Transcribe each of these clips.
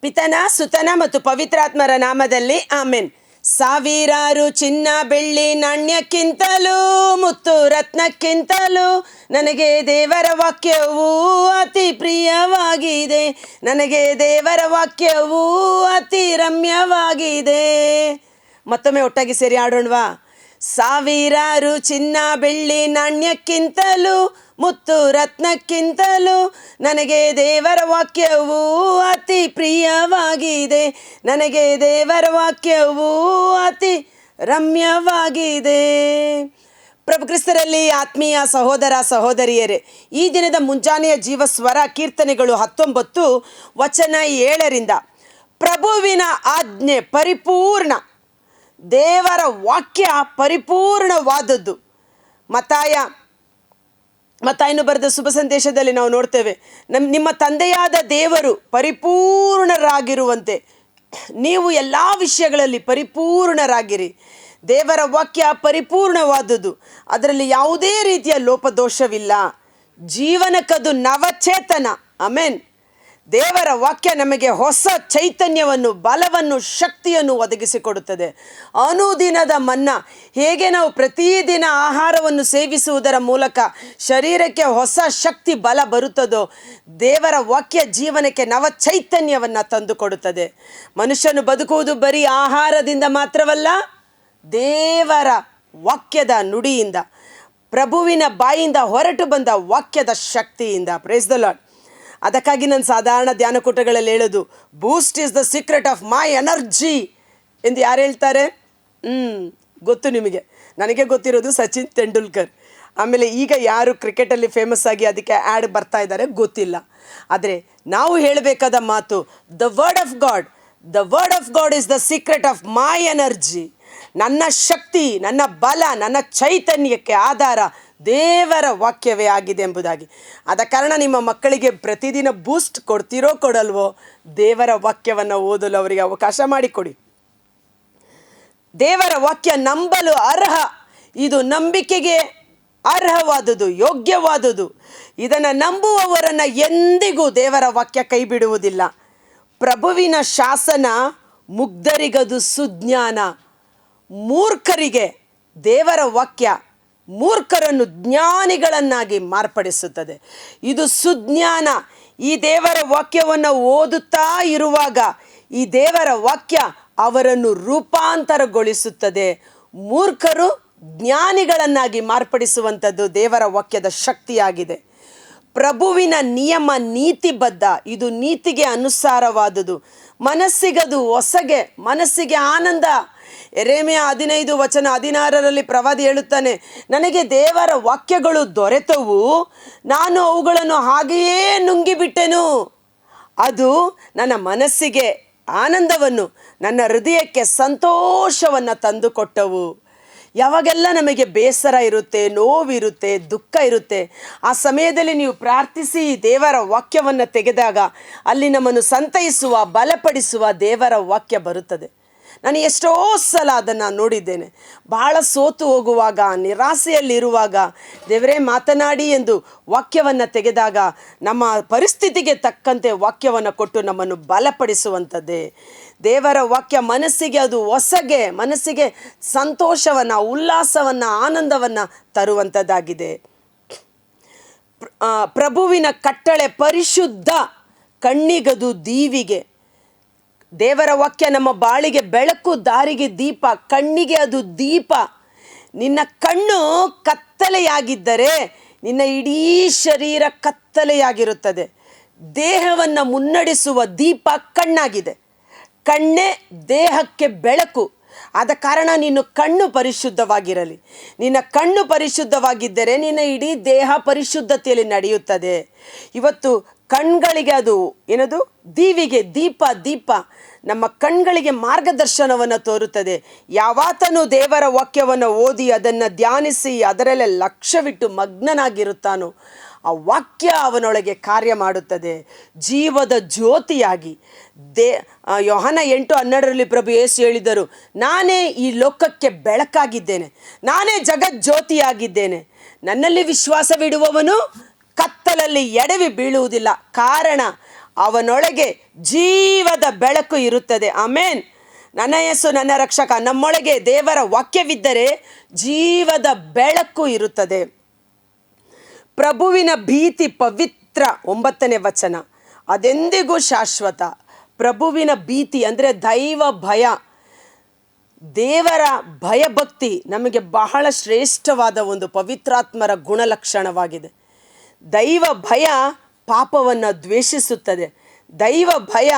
ಪಿತನ ಸುತನ ಮತ್ತು ಪವಿತ್ರಾತ್ಮರ ನಾಮದಲ್ಲಿ ಆಮೆನ್. ಸಾವಿರಾರು ಚಿನ್ನ ಬೆಳ್ಳಿ ನಾಣ್ಯಕ್ಕಿಂತಲೂ ಮುತ್ತು ರತ್ನಕ್ಕಿಂತಲೂ ನನಗೆ ದೇವರ ವಾಕ್ಯವು ಅತಿ ಪ್ರಿಯವಾಗಿದೆ. ನನಗೆ ದೇವರ ವಾಕ್ಯವು ಅತಿ ರಮ್ಯವಾಗಿದೆ. ಮತ್ತೊಮ್ಮೆ ಒಟ್ಟಾಗಿ ಸೇರಿ ಆಡೋಣವಾ? ಸಾವಿರಾರು ಚಿನ್ನ ಬೆಳ್ಳಿ ನಾಣ್ಯಕ್ಕಿಂತಲೂ ಮುತ್ತು ರತ್ನಕ್ಕಿಂತಲೂ ನನಗೆ ದೇವರ ವಾಕ್ಯವು ಅತಿ ಪ್ರಿಯವಾಗಿದೆ. ನನಗೆ ದೇವರ ವಾಕ್ಯವು ಅತಿ ರಮ್ಯವಾಗಿದೆ. ಪ್ರಭು ಕ್ರಿಸ್ತರಲ್ಲಿ ಆತ್ಮೀಯ ಸಹೋದರ ಸಹೋದರಿಯರೇ, ಈ ದಿನದ ಮುಂಜಾನೆಯ ಜೀವಸ್ವರ ಕೀರ್ತನೆಗಳು 19 ವಚನ 7ರಿಂದ ಪ್ರಭುವಿನ ಆಜ್ಞೆ ಪರಿಪೂರ್ಣ, ದೇವರ ವಾಕ್ಯ ಪರಿಪೂರ್ಣವಾದದ್ದು. ಮತ್ತಾಯನು ಬರೆದ ಶುಭ ಸಂದೇಶದಲ್ಲಿ ನಾವು ನೋಡ್ತೇವೆ, ನಿಮ್ಮ ತಂದೆಯಾದ ದೇವರು ಪರಿಪೂರ್ಣರಾಗಿರುವಂತೆ ನೀವು ಎಲ್ಲ ವಿಷಯಗಳಲ್ಲಿ ಪರಿಪೂರ್ಣರಾಗಿರಿ. ದೇವರ ವಾಕ್ಯ ಪರಿಪೂರ್ಣವಾದುದು, ಅದರಲ್ಲಿ ಯಾವುದೇ ರೀತಿಯ ಲೋಪದೋಷವಿಲ್ಲ. ಜೀವನಕ್ಕದು ನವಚೇತನ. ಆಮೆನ್. ದೇವರ ವಾಕ್ಯ ನಮಗೆ ಹೊಸ ಚೈತನ್ಯವನ್ನು, ಬಲವನ್ನು, ಶಕ್ತಿಯನ್ನು ಒದಗಿಸಿಕೊಡುತ್ತದೆ. ಅನುದಿನದ ಮನ್ನಾ, ಹೇಗೆ ನಾವು ಪ್ರತಿದಿನ ಆಹಾರವನ್ನು ಸೇವಿಸುವುದರ ಮೂಲಕ ಶರೀರಕ್ಕೆ ಹೊಸ ಶಕ್ತಿ ಬಲ ಬರುತ್ತದೋ, ದೇವರ ವಾಕ್ಯ ಜೀವನಕ್ಕೆ ನವ ಚೈತನ್ಯವನ್ನು ತಂದುಕೊಡುತ್ತದೆ. ಮನುಷ್ಯನು ಬದುಕುವುದು ಬರೀ ಆಹಾರದಿಂದ ಮಾತ್ರವಲ್ಲ, ದೇವರ ವಾಕ್ಯದ ನುಡಿಯಿಂದ, ಪ್ರಭುವಿನ ಬಾಯಿಂದ ಹೊರಟು ಬಂದ ವಾಕ್ಯದ ಶಕ್ತಿಯಿಂದ. Praise the Lord. ಅದಕ್ಕಾಗಿ ನಾನು ಸಾಧಾರಣ ಧ್ಯಾನಕೂಟಗಳಲ್ಲಿ ಹೇಳೋದು, boost is the secret of my energy ಎಂದು ಯಾರು ಹೇಳ್ತಾರೆ? ಗೊತ್ತು ನಿಮಗೆ. ನನಗೆ ಗೊತ್ತಿರೋದು ಸಚಿನ್ ತೆಂಡೂಲ್ಕರ್. ಆಮೇಲೆ ಈಗ ಯಾರು ಕ್ರಿಕೆಟಲ್ಲಿ ಫೇಮಸ್ ಆಗಿ ಅದಕ್ಕೆ ಆ್ಯಡ್ ಬರ್ತಾ ಇದ್ದಾರೆ ಗೊತ್ತಿಲ್ಲ. ಆದರೆ ನಾವು ಹೇಳಬೇಕಾದ ಮಾತು, the word of god is the secret of my energy. ನನ್ನ ಶಕ್ತಿ, ನನ್ನ ಬಲ, ನನ್ನ ಚೈತನ್ಯಕ್ಕೆ ಆಧಾರ ದೇವರ ವಾಕ್ಯವೇ ಆಗಿದೆ ಎಂಬುದಾಗಿ. ಆದ ಕಾರಣ ನಿಮ್ಮ ಮಕ್ಕಳಿಗೆ ಪ್ರತಿದಿನ ಬೂಸ್ಟ್ ಕೊಡ್ತೀರೋ ಕೊಡಲ್ವೋ, ದೇವರ ವಾಕ್ಯವನ್ನು ಓದಲು ಅವರಿಗೆ ಅವಕಾಶ ಮಾಡಿಕೊಡಿ. ದೇವರ ವಾಕ್ಯ ನಂಬಲು ಅರ್ಹ. ಇದು ನಂಬಿಕೆಗೆ ಅರ್ಹವಾದುದು, ಯೋಗ್ಯವಾದುದು. ಇದನ್ನು ನಂಬುವವರನ್ನು ಎಂದಿಗೂ ದೇವರ ವಾಕ್ಯ ಕೈ ಬಿಡುವುದಿಲ್ಲ. ಪ್ರಭುವಿನ ಶಾಸನ ಮುಗ್ಧರಿಗದು ಸುಜ್ಞಾನ. ಮೂರ್ಖರಿಗೆ ದೇವರ ವಾಕ್ಯ ಮೂರ್ಖರನ್ನು ಜ್ಞಾನಿಗಳನ್ನಾಗಿ ಮಾರ್ಪಡಿಸುತ್ತದೆ. ಇದು ಸುಜ್ಞಾನ. ಈ ದೇವರ ವಾಕ್ಯವನ್ನು ಓದುತ್ತಾ ಇರುವಾಗ ಈ ದೇವರ ವಾಕ್ಯ ಅವರನ್ನು ರೂಪಾಂತರಗೊಳಿಸುತ್ತದೆ. ಮೂರ್ಖರು ಜ್ಞಾನಿಗಳನ್ನಾಗಿ ಮಾರ್ಪಡಿಸುವಂಥದ್ದು ದೇವರ ವಾಕ್ಯದ ಶಕ್ತಿಯಾಗಿದೆ. ಪ್ರಭುವಿನ ನಿಯಮ ನೀತಿಬದ್ಧ. ಇದು ನೀತಿಗೆ ಅನುಸಾರವಾದುದು. ಮನಸ್ಸಿಗದು ಹೊಸಗೆ, ಮನಸ್ಸಿಗೆ ಆನಂದ. ಯೆರೆಮೀಯ 15 ವಚನ 16ರಲ್ಲಿ ಪ್ರವಾದಿ ಹೇಳುತ್ತಾನೆ, ನನಗೆ ದೇವರ ವಾಕ್ಯಗಳು ದೊರೆತವು, ನಾನು ಅವುಗಳನ್ನು ಹಾಗೆಯೇ ನುಂಗಿಬಿಟ್ಟೆನು. ಅದು ನನ್ನ ಮನಸ್ಸಿಗೆ ಆನಂದವನ್ನು, ನನ್ನ ಹೃದಯಕ್ಕೆ ಸಂತೋಷವನ್ನು ತಂದುಕೊಟ್ಟವು. ಯಾವಾಗೆಲ್ಲ ನಮಗೆ ಬೇಸರ ಇರುತ್ತೆ, ನೋವಿರುತ್ತೆ, ದುಃಖ ಇರುತ್ತೆ, ಆ ಸಮಯದಲ್ಲಿ ನೀವು ಪ್ರಾರ್ಥಿಸಿ ದೇವರ ವಾಕ್ಯವನ್ನು ತೆಗೆದಾಗ ಅಲ್ಲಿ ನಮ್ಮನ್ನು ಸಂತೈಸುವ, ಬಲಪಡಿಸುವ ದೇವರ ವಾಕ್ಯ ಬರುತ್ತದೆ. ನಾನು ಎಷ್ಟೋ ಸಲ ಅದನ್ನು ನೋಡಿದ್ದೇನೆ. ಬಹಳ ಸೋತು ಹೋಗುವಾಗ, ನಿರಾಸೆಯಲ್ಲಿರುವಾಗ ದೇವರೇ ಮಾತನಾಡಿ ಎಂದು ವಾಕ್ಯವನ್ನು ತೆಗೆದಾಗ ನಮ್ಮ ಪರಿಸ್ಥಿತಿಗೆ ತಕ್ಕಂತೆ ವಾಕ್ಯವನ್ನು ಕೊಟ್ಟು ನಮ್ಮನ್ನು ಬಲಪಡಿಸುವಂಥದ್ದೇ ದೇವರ ವಾಕ್ಯ. ಮನಸ್ಸಿಗೆ ಅದು ಹೊಸಗೆ, ಮನಸ್ಸಿಗೆ ಸಂತೋಷವನ್ನು, ಉಲ್ಲಾಸವನ್ನು, ಆನಂದವನ್ನು ತರುವಂಥದ್ದಾಗಿದೆ. ಪ್ರಭುವಿನ ಕಟ್ಟಳೆ ಪರಿಶುದ್ಧ, ಕಣ್ಣಿಗದು ದೀವಿಗೆ. ದೇವರ ವಾಕ್ಯ ನಮ್ಮ ಬಾಳಿಗೆ ಬೆಳಕು, ದಾರಿಗೆ ದೀಪ, ಕಣ್ಣಿಗೆ ಅದು ದೀಪ. ನಿನ್ನ ಕಣ್ಣು ಕತ್ತಲೆಯಾಗಿದ್ದರೆ ನಿನ್ನ ಇಡೀ ಶರೀರ ಕತ್ತಲೆಯಾಗಿರುತ್ತದೆ. ದೇಹವನ್ನು ಮುನ್ನಡೆಸುವ ದೀಪ ಕಣ್ಣಾಗಿದೆ. ಕಣ್ಣೇ ದೇಹಕ್ಕೆ ಬೆಳಕು. ಆದ ಕಾರಣ ನಿನ್ನ ಕಣ್ಣು ಪರಿಶುದ್ಧವಾಗಿರಲಿ. ನಿನ್ನ ಕಣ್ಣು ಪರಿಶುದ್ಧವಾಗಿದ್ದರೆ ನಿನ್ನ ಇಡೀ ದೇಹ ಪರಿಶುದ್ಧತೆಯಲ್ಲಿ ನಡೆಯುತ್ತದೆ. ಇವತ್ತು ಕಣ್ಗಳಿಗೆ ಅದು ಏನದು ದೀವಿಗೆ, ದೀಪ ನಮ್ಮ ಕಣ್ಗಳಿಗೆ ಮಾರ್ಗದರ್ಶನವನ್ನು ತೋರುತ್ತದೆ. ಯಾವಾತನು ದೇವರ ವಾಕ್ಯವನ್ನು ಓದಿ ಅದನ್ನು ಧ್ಯಾನಿಸಿ ಅದರಲ್ಲೇ ಲಕ್ಷ್ಯವಿಟ್ಟು ಮಗ್ನನಾಗಿರುತ್ತಾನೋ ಆ ವಾಕ್ಯ ಅವನೊಳಗೆ ಕಾರ್ಯ ಮಾಡುತ್ತದೆ. ಜೀವದ ಜ್ಯೋತಿಯಾಗಿ ಯೋಹಾನ 8:12ರಲ್ಲಿ ಪ್ರಭು ಯೇಸು ಹೇಳಿದರು, ನಾನೇ ಈ ಲೋಕಕ್ಕೆ ಬೆಳಕಾಗಿದ್ದೇನೆ, ನಾನೇ ಜಗಜ್ಯೋತಿಯಾಗಿದ್ದೇನೆ. ನನ್ನಲ್ಲಿ ವಿಶ್ವಾಸವಿಡುವವನು ಕತ್ತಲಲ್ಲಿ ಎಡವಿ ಬೀಳುವುದಿಲ್ಲ. ಕಾರಣ ಅವನೊಳಗೆ ಜೀವದ ಬೆಳಕು ಇರುತ್ತದೆ. ಆಮೇನ್. ನನ್ನ ಯೇಸು ನನ್ನ ರಕ್ಷಕ. ನಮ್ಮೊಳಗೆ ದೇವರ ವಾಕ್ಯವಿದ್ದರೆ ಜೀವದ ಬೆಳಕು ಇರುತ್ತದೆ. ಪ್ರಭುವಿನ ಭೀತಿ ಪವಿತ್ರ, 9ನೇ ವಚನ, ಅದೆಂದಿಗೂ ಶಾಶ್ವತ. ಪ್ರಭುವಿನ ಭೀತಿ ಅಂದರೆ ದೈವ ಭಯ, ದೇವರ ಭಯಭಕ್ತಿ ನಮಗೆ ಬಹಳ ಶ್ರೇಷ್ಠವಾದ ಒಂದು ಪವಿತ್ರಾತ್ಮರ ಗುಣಲಕ್ಷಣವಾಗಿದೆ. ದೈವ ಭಯ ಪಾಪವನ್ನು ದ್ವೇಷಿಸುತ್ತದೆ. ದೈವ ಭಯ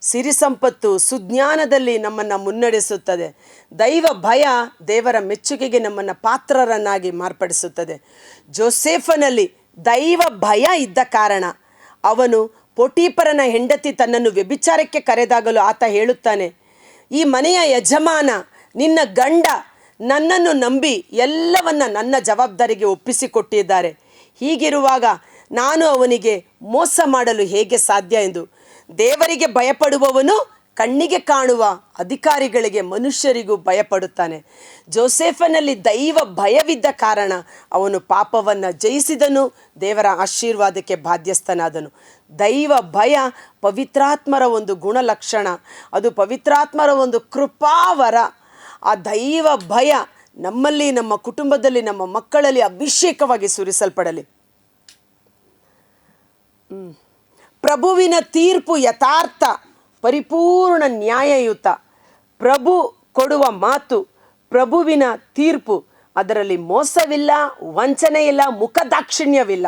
ಸಿರಿ ಸಂಪತ್ತು ಸುಜ್ಞಾನದಲ್ಲಿ ನಮ್ಮನ್ನು ಮುನ್ನಡೆಸುತ್ತದೆ. ದೈವ ಭಯ ದೇವರ ಮೆಚ್ಚುಗೆಗೆ ನಮ್ಮನ್ನು ಪಾತ್ರರನ್ನಾಗಿ ಮಾರ್ಪಡಿಸುತ್ತದೆ. ಜೋಸೆಫನಲ್ಲಿ ದೈವ ಭಯ ಇದ್ದ ಕಾರಣ ಅವನು ಪೋಟೀಫರನ ಹೆಂಡತಿ ತನ್ನನ್ನು ವ್ಯಭಿಚಾರಕ್ಕೆ ಕರೆದಾಗಲೂ ಆತ ಹೇಳುತ್ತಾನೆ, ಈ ಮನೆಯ ಯಜಮಾನ ನಿನ್ನ ಗಂಡ ನನ್ನನ್ನು ನಂಬಿ ಎಲ್ಲವನ್ನ ನನ್ನ ಜವಾಬ್ದಾರಿಗೆ ಒಪ್ಪಿಸಿಕೊಟ್ಟಿದ್ದಾರೆ. ಹೀಗಿರುವಾಗ ನಾನು ಅವನಿಗೆ ಮೋಸ ಮಾಡಲು ಹೇಗೆ ಸಾಧ್ಯ ಎಂದು. ದೇವರಿಗೆ ಭಯಪಡುವವನು ಕಣ್ಣಿಗೆ ಕಾಣುವ ಅಧಿಕಾರಿಗಳಿಗೆ ಮನುಷ್ಯರಿಗೂ ಭಯಪಡುತ್ತಾನೆ. ಜೋಸೆಫನಲ್ಲಿ ದೈವ ಭಯವಿದ್ದ ಕಾರಣ ಅವನು ಪಾಪವನ್ನು ಜಯಿಸಿದನು, ದೇವರ ಆಶೀರ್ವಾದಕ್ಕೆ ಬಾಧ್ಯಸ್ಥನಾದನು. ದೈವ ಭಯ ಪವಿತ್ರಾತ್ಮರ ಒಂದು ಗುಣಲಕ್ಷಣ, ಅದು ಪವಿತ್ರಾತ್ಮರ ಒಂದು ಕೃಪಾವರ. ಆ ದೈವ ಭಯ ನಮ್ಮಲ್ಲಿ, ನಮ್ಮ ಕುಟುಂಬದಲ್ಲಿ, ನಮ್ಮ ಮಕ್ಕಳಲ್ಲಿ ಅಭಿಷೇಕವಾಗಿ ಸುರಿಸಲ್ಪಡಲಿ. ಪ್ರಭುವಿನ ತೀರ್ಪು ಯಥಾರ್ಥ, ಪರಿಪೂರ್ಣ ನ್ಯಾಯಯುತ. ಪ್ರಭು ಕೊಡುವ ಮಾತು, ಪ್ರಭುವಿನ ತೀರ್ಪು, ಅದರಲ್ಲಿ ಮೋಸವಿಲ್ಲ, ವಂಚನೆ ಇಲ್ಲ, ಮುಖದಾಕ್ಷಿಣ್ಯವಿಲ್ಲ.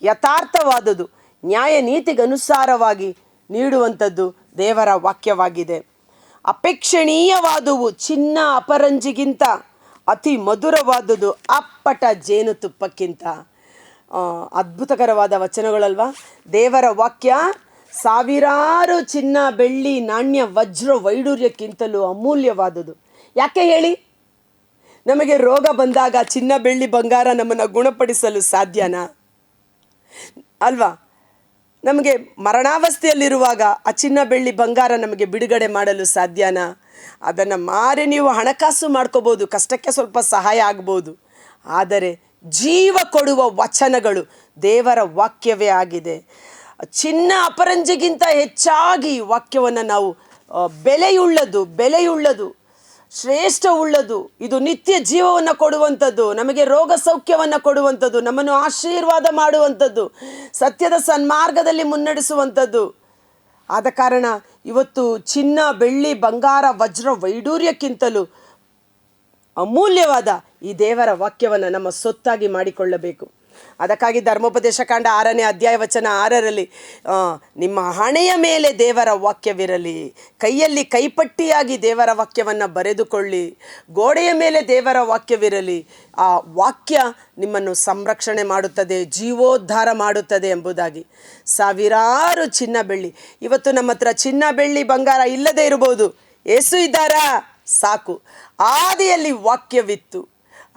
ಯಥಾರ್ಥವಾದುದು, ನ್ಯಾಯ ನೀತಿಗನುಸಾರವಾಗಿ ನೀಡುವಂಥದ್ದು ದೇವರ ವಾಕ್ಯವಾಗಿದೆ. ಅಪೇಕ್ಷಣೀಯವಾದುವು ಚಿನ್ನ ಅಪರಂಜಿಗಿಂತ, ಅತಿ ಮಧುರವಾದುದು ಅಪ್ಪಟ ಜೇನುತುಪ್ಪಕ್ಕಿಂತ. ಅದ್ಭುತಕರವಾದ ವಚನಗಳಲ್ವಾ? ದೇವರ ವಾಕ್ಯ ಸಾವಿರಾರು ಚಿನ್ನ ಬೆಳ್ಳಿ ನಾಣ್ಯ ವಜ್ರ ವೈಡೂರ್ಯಕ್ಕಿಂತಲೂ ಅಮೂಲ್ಯವಾದುದು. ಯಾಕೆ ಹೇಳಿ? ನಮಗೆ ರೋಗ ಬಂದಾಗ ಚಿನ್ನ ಬೆಳ್ಳಿ ಬಂಗಾರ ನಮ್ಮನ್ನು ಗುಣಪಡಿಸಲು ಸಾಧ್ಯನಾ? ಅಲ್ವಾ? ನಮಗೆ ಮರಣಾವಸ್ಥೆಯಲ್ಲಿರುವಾಗ ಆ ಚಿನ್ನ ಬೆಳ್ಳಿ ಬಂಗಾರ ನಮಗೆ ಬಿಡುಗಡೆ ಮಾಡಲು ಸಾಧ್ಯನಾ? ಅದನ್ನು ಮಾರಿ ನೀವು ಹಣಕಾಸು ಮಾಡ್ಕೋಬೋದು, ಕಷ್ಟಕ್ಕೆ ಸ್ವಲ್ಪ ಸಹಾಯ ಆಗ್ಬೋದು. ಆದರೆ ಜೀವ ಕೊಡುವ ವಚನಗಳು ದೇವರ ವಾಕ್ಯವೇ ಆಗಿದೆ. ಚಿನ್ನ ಅಪರಂಜಿಗಿಂತ ಹೆಚ್ಚಾಗಿ ವಾಕ್ಯವನ್ನು ನಾವು ಬೆಲೆಯುಳ್ಳದು ಶ್ರೇಷ್ಠವುಳ್ಳದು. ಇದು ನಿತ್ಯ ಜೀವವನ್ನು ಕೊಡುವಂಥದ್ದು, ನಮಗೆ ರೋಗ ಸೌಖ್ಯವನ್ನು ಕೊಡುವಂಥದ್ದು, ನಮ್ಮನ್ನು ಆಶೀರ್ವಾದ ಮಾಡುವಂಥದ್ದು, ಸತ್ಯದ ಸನ್ಮಾರ್ಗದಲ್ಲಿ ಮುನ್ನಡೆಸುವಂಥದ್ದು. ಆದ ಕಾರಣ ಇವತ್ತು ಚಿನ್ನ ಬೆಳ್ಳಿ ಬಂಗಾರ ವಜ್ರ ವೈಡೂರ್ಯಕ್ಕಿಂತಲೂ ಅಮೂಲ್ಯವಾದ ಈ ದೇವರ ವಾಕ್ಯವನ್ನು ನಮ್ಮ ಸೊತ್ತಾಗಿ ಮಾಡಿಕೊಳ್ಳಬೇಕು. ಅದಕ್ಕಾಗಿ ಧರ್ಮೋಪದೇಶ ಕಾಂಡ 6ನೇ ಅಧ್ಯಾಯ ವಚನ 6ರಲ್ಲಿ ನಿಮ್ಮ ಹಣೆಯ ಮೇಲೆ ದೇವರ ವಾಕ್ಯವಿರಲಿ, ಕೈಯಲ್ಲಿ ಕೈಪಟ್ಟಿಯಾಗಿ ದೇವರ ವಾಕ್ಯವನ್ನು ಬರೆದುಕೊಳ್ಳಿ, ಗೋಡೆಯ ಮೇಲೆ ದೇವರ ವಾಕ್ಯವಿರಲಿ. ಆ ವಾಕ್ಯ ನಿಮ್ಮನ್ನು ಸಂರಕ್ಷಣೆ ಮಾಡುತ್ತದೆ, ಜೀವೋದ್ಧಾರ ಮಾಡುತ್ತದೆ ಎಂಬುದಾಗಿ. ಸಾವಿರಾರು ಚಿನ್ನ ಬೆಳ್ಳಿ, ಇವತ್ತು ನಮ್ಮ ಹತ್ರ ಚಿನ್ನ ಬೆಳ್ಳಿ ಬಂಗಾರ ಇಲ್ಲದೆ ಇರಬಹುದು, ಏಸು ಇದ್ದಾರಾ ಸಾಕು. ಆದಿಯಲ್ಲಿ ವಾಕ್ಯವಿತ್ತು,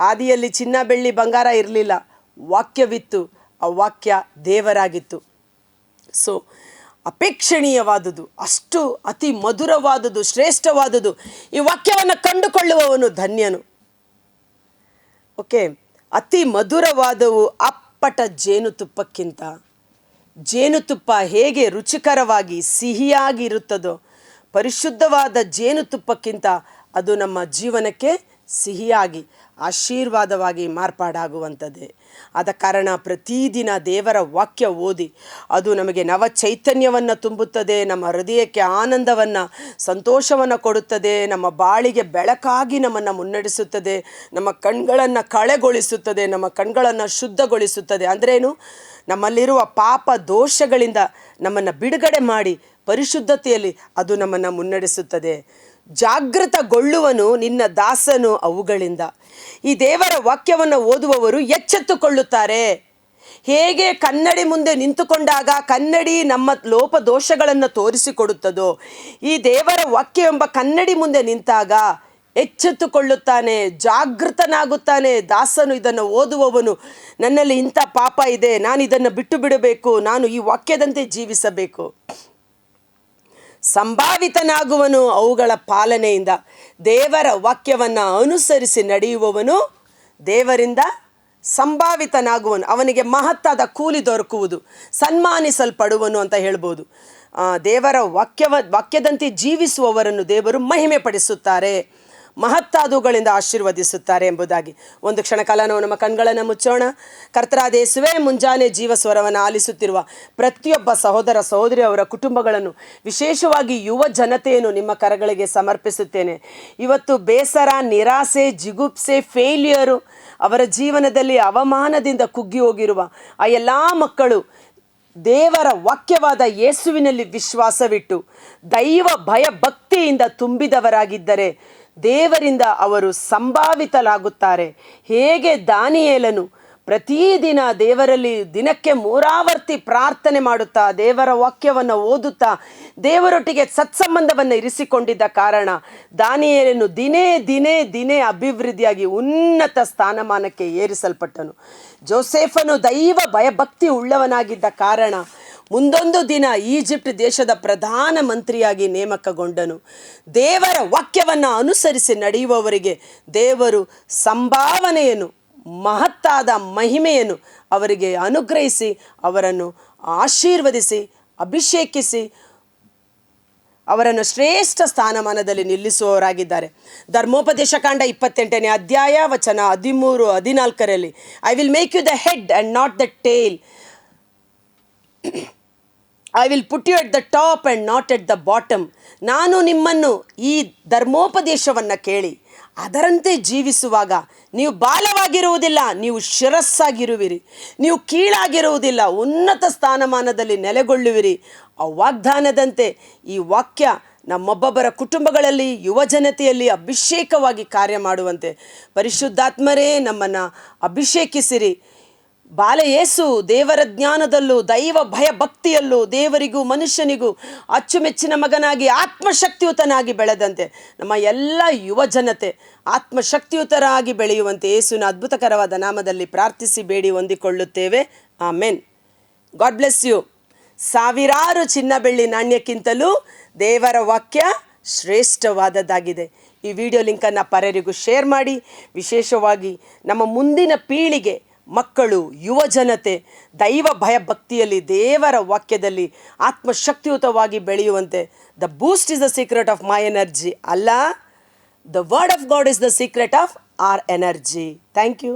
ಆದಿಯಲ್ಲಿ ಚಿನ್ನ ಬೆಳ್ಳಿ ಬಂಗಾರ ಇರಲಿಲ್ಲ, ವಾಕ್ಯವಿತ್ತು, ಆ ವಾಕ್ಯ ದೇವರಾಗಿತ್ತು. ಸೊ ಅಪೇಕ್ಷಣೀಯವಾದುದು, ಅಷ್ಟು ಅತಿ ಮಧುರವಾದುದು, ಶ್ರೇಷ್ಠವಾದುದು. ಈ ವಾಕ್ಯವನ್ನು ಕಂಡುಕೊಳ್ಳುವವನು ಧನ್ಯನು. ಓಕೆ, ಅತಿ ಮಧುರವಾದವು ಅಪ್ಪಟ ಜೇನುತುಪ್ಪಕ್ಕಿಂತ. ಜೇನುತುಪ್ಪ ಹೇಗೆ ರುಚಿಕರವಾಗಿ ಸಿಹಿಯಾಗಿ ಇರುತ್ತದೋ, ಪರಿಶುದ್ಧವಾದ ಜೇನುತುಪ್ಪಕ್ಕಿಂತ ಅದು ನಮ್ಮ ಜೀವನಕ್ಕೆ ಸಿಹಿಯಾಗಿ ಆಶೀರ್ವಾದವಾಗಿ ಮಾರ್ಪಾಡಾಗುವಂಥದ್ದೇ. ಆದ ಕಾರಣ ಪ್ರತಿದಿನ ದೇವರ ವಾಕ್ಯ ಓದಿ, ಅದು ನಮಗೆ ನವ ಚೈತನ್ಯವನ್ನು ತುಂಬುತ್ತದೆ, ನಮ್ಮ ಹೃದಯಕ್ಕೆ ಆನಂದವನ್ನು ಸಂತೋಷವನ್ನು ಕೊಡುತ್ತದೆ, ನಮ್ಮ ಬಾಳಿಗೆ ಬೆಳಕಾಗಿ ನಮ್ಮನ್ನು ಮುನ್ನಡೆಸುತ್ತದೆ, ನಮ್ಮ ಕಣ್ಗಳನ್ನು ಕಳೆಗೊಳಿಸುತ್ತದೆ, ನಮ್ಮ ಕಣ್ಗಳನ್ನು ಶುದ್ಧಗೊಳಿಸುತ್ತದೆ. ಅಂದ್ರೇನು? ನಮ್ಮಲ್ಲಿರುವ ಪಾಪ ದೋಷಗಳಿಂದ ನಮ್ಮನ್ನು ಬಿಡುಗಡೆ ಮಾಡಿ ಪರಿಶುದ್ಧತೆಯಲ್ಲಿ ಅದು ನಮ್ಮನ್ನು ಮುನ್ನಡೆಸುತ್ತದೆ. ಜಾಗೃತಗೊಳ್ಳುವನು ನಿನ್ನ ದಾಸನು ಅವುಗಳಿಂದ. ಈ ದೇವರ ವಾಕ್ಯವನ್ನು ಓದುವವರು ಎಚ್ಚೆತ್ತುಕೊಳ್ಳುತ್ತಾರೆ. ಹೇಗೆ ಕನ್ನಡಿ ಮುಂದೆ ನಿಂತುಕೊಂಡಾಗ ಕನ್ನಡಿ ನಮ್ಮ ಲೋಪದೋಷಗಳನ್ನು ತೋರಿಸಿಕೊಡುತ್ತದೋ, ಈ ದೇವರ ವಾಕ್ಯ ಎಂಬ ಕನ್ನಡಿ ಮುಂದೆ ನಿಂತಾಗ ಎಚ್ಚೆತ್ತುಕೊಳ್ಳುತ್ತಾನೆ, ಜಾಗೃತನಾಗುತ್ತಾನೆ. ದಾಸನು ಇದನ್ನು ಓದುವವನು, ನನ್ನಲ್ಲಿ ಇಂಥ ಪಾಪ ಇದೆ, ನಾನು ಇದನ್ನು ಬಿಟ್ಟು ಬಿಡಬೇಕು, ನಾನು ಈ ವಾಕ್ಯದಂತೆ ಜೀವಿಸಬೇಕು. ಸಂಭಾವಿತನಾಗುವನು ಅವುಗಳ ಪಾಲನೆಯಿಂದ. ದೇವರ ವಾಕ್ಯವನ್ನು ಅನುಸರಿಸಿ ನಡೆಯುವವನು ದೇವರಿಂದ ಸಂಭಾವಿತನಾಗುವನು, ಅವನಿಗೆ ಮಹತ್ತಾದ ಕೂಲಿ ದೊರಕುವುದು, ಸನ್ಮಾನಿಸಲ್ಪಡುವನು ಅಂತ ಹೇಳ್ಬೋದು. ದೇವರ ವಾಕ್ಯದಂತೆ ಜೀವಿಸುವವರನ್ನು ದೇವರು ಮಹಿಮೆ ಪಡಿಸುತ್ತಾರೆ, ಮಹತ್ತಾದವುಗಳಿಂದ ಆಶೀರ್ವದಿಸುತ್ತಾರೆ ಎಂಬುದಾಗಿ. ಒಂದು ಕ್ಷಣ ಕಾಲ ನಾವು ನಮ್ಮ ಕಣ್ಗಳನ್ನು ಮುಚ್ಚೋಣ. ಕರ್ತನಾದ ಯೇಸುವೇ, ಮುಂಜಾನೆ ಜೀವ ಸ್ವರವನ್ನು ಆಲಿಸುತ್ತಿರುವ ಪ್ರತಿಯೊಬ್ಬ ಸಹೋದರ ಸಹೋದರಿ ಅವರ ಕುಟುಂಬಗಳನ್ನು, ವಿಶೇಷವಾಗಿ ಯುವ ಜನತೆಯನ್ನು ನಿಮ್ಮ ಕರಗಳಿಗೆ ಸಮರ್ಪಿಸುತ್ತೇನೆ. ಇವತ್ತು ಬೇಸರ, ನಿರಾಸೆ, ಜಿಗುಪ್ಸೆ, ಫೇಲ್ಯೂರು, ಅವರ ಜೀವನದಲ್ಲಿ ಅವಮಾನದಿಂದ ಕುಗ್ಗಿ ಹೋಗಿರುವ ಆ ಎಲ್ಲ ಮಕ್ಕಳು ದೇವರ ವಾಕ್ಯವಾದ ಯೇಸುವಿನಲ್ಲಿ ವಿಶ್ವಾಸವಿಟ್ಟು ದೈವ ಭಯ ಭಕ್ತಿಯಿಂದ ತುಂಬಿದವರಾಗಿದ್ದರೆ ದೇವರಿಂದ ಅವರು ಸಂಭಾವಿತಲಾಗುತ್ತಾರೆ. ಹೇಗೆ ದಾನಿಯೇಲನು ಪ್ರತಿದಿನ ದೇವರಲ್ಲಿ ದಿನಕ್ಕೆ 3 ಆವರ್ತಿ ಪ್ರಾರ್ಥನೆ ಮಾಡುತ್ತಾ ದೇವರ ವಾಕ್ಯವನ್ನು ಓದುತ್ತಾ ದೇವರೊಟ್ಟಿಗೆ ಸತ್ಸಂಬಂಧವನ್ನು ಇರಿಸಿಕೊಂಡಿದ್ದ ಕಾರಣ ದಾನಿಯೇಲನು ದಿನೇ ದಿನೇ ದಿನೇ ಅಭಿವೃದ್ಧಿಯಾಗಿ ಉನ್ನತ ಸ್ಥಾನಮಾನಕ್ಕೆ ಏರಿಸಲ್ಪಟ್ಟನು. ಜೋಸೆಫನು ದೈವ ಭಯಭಕ್ತಿ ಉಳ್ಳವನಾಗಿದ್ದ ಕಾರಣ ಮುಂದೊಂದು ದಿನ ಈಜಿಪ್ಟ್ ದೇಶದ ಪ್ರಧಾನ ಮಂತ್ರಿಯಾಗಿ ನೇಮಕಗೊಂಡನು. ದೇವರ ವಾಕ್ಯವನ್ನು ಅನುಸರಿಸಿ ನಡೆಯುವವರಿಗೆ ದೇವರು ಸಂಭಾವನೆಯನ್ನು, ಮಹತ್ತಾದ ಮಹಿಮೆಯನ್ನು ಅವರಿಗೆ ಅನುಗ್ರಹಿಸಿ ಅವರನ್ನು ಆಶೀರ್ವದಿಸಿ ಅಭಿಷೇಕಿಸಿ ಅವರನ್ನು ಶ್ರೇಷ್ಠ ಸ್ಥಾನಮಾನದಲ್ಲಿ ನಿಲ್ಲಿಸುವವರಾಗಿದ್ದಾರೆ. ಧರ್ಮೋಪದೇಶ ಕಾಂಡ 28ನೇ ಅಧ್ಯಾಯ ವಚನ 13-14 I will make you the head and not the tail, I will put you at the top and not at the bottom. ನಾನು ನಿಮ್ಮನ್ನು ಈ ಧರ್ಮೋಪದೇಶವನ್ನು ಕೇಳಿ ಅದರಂತೆ ಜೀವಿಸುವಾಗ ನೀವು ಬಾಲವಾಗಿರುವುದಿಲ್ಲ, ನೀವು ಶಿರಸ್ಸಾಗಿರುವಿರಿ, ನೀವು ಕೀಳಾಗಿರುವುದಿಲ್ಲ, ಉನ್ನತ ಸ್ಥಾನಮಾನದಲ್ಲಿ ನೆಲೆಗೊಳ್ಳುವಿರಿ. ಆ ವಾಗ್ದಾನದಂತೆ ಈ ವಾಕ್ಯ ನಮ್ಮೊಬ್ಬೊಬ್ಬರ ಕುಟುಂಬಗಳಲ್ಲಿ, ಯುವಜನತೆಯಲ್ಲಿ ಅಭಿಷೇಕವಾಗಿ ಕಾರ್ಯ ಮಾಡುವಂತೆ ಪರಿಶುದ್ಧಾತ್ಮರೇ ನಮ್ಮನ್ನು ಅಭಿಷೇಕಿಸಿರಿ. ಬಾಲಯೇಸು ದೇವರ ಜ್ಞಾನದಲ್ಲೂ ದೈವ ಭಯ ಭಕ್ತಿಯಲ್ಲೂ ದೇವರಿಗೂ ಮನುಷ್ಯನಿಗೂ ಅಚ್ಚುಮೆಚ್ಚಿನ ಮಗನಾಗಿ ಆತ್ಮಶಕ್ತಿಯುತನಾಗಿ ಬೆಳೆದಂತೆ ನಮ್ಮ ಎಲ್ಲ ಯುವಜನತೆ ಆತ್ಮಶಕ್ತಿಯುತರಾಗಿ ಬೆಳೆಯುವಂತೆ ಯೇಸುವಿನ ಅದ್ಭುತಕರವಾದ ನಾಮದಲ್ಲಿ ಪ್ರಾರ್ಥಿಸಿ ಬೇಡಿ ಹೊಂದಿಕೊಳ್ಳುತ್ತೇವೆ. ಆಮೆನ್. God bless you. ಸಾವಿರಾರು ಚಿನ್ನ ಬೆಳ್ಳಿ ನಾಣ್ಯಕ್ಕಿಂತಲೂ ದೇವರ ವಾಕ್ಯ ಶ್ರೇಷ್ಠವಾದದ್ದಾಗಿದೆ. ಈ ವಿಡಿಯೋ ಲಿಂಕನ್ನು ಪರರಿಗೂ ಶೇರ್ ಮಾಡಿ. ವಿಶೇಷವಾಗಿ ನಮ್ಮ ಮುಂದಿನ ಪೀಳಿಗೆ, ಮಕ್ಕಳು, ಯುವಜನತೆ ದೈವ ಭಯ ಭಕ್ತಿಯಲ್ಲಿ ದೇವರ ವಾಕ್ಯದಲ್ಲಿ ಆತ್ಮಶಕ್ತಿಯುತವಾಗಿ ಬೆಳೆಯುವಂತೆ. The boost is the secret of my energy ಅಲ್ಲ, the word of God is the secret of our energy. Thank you.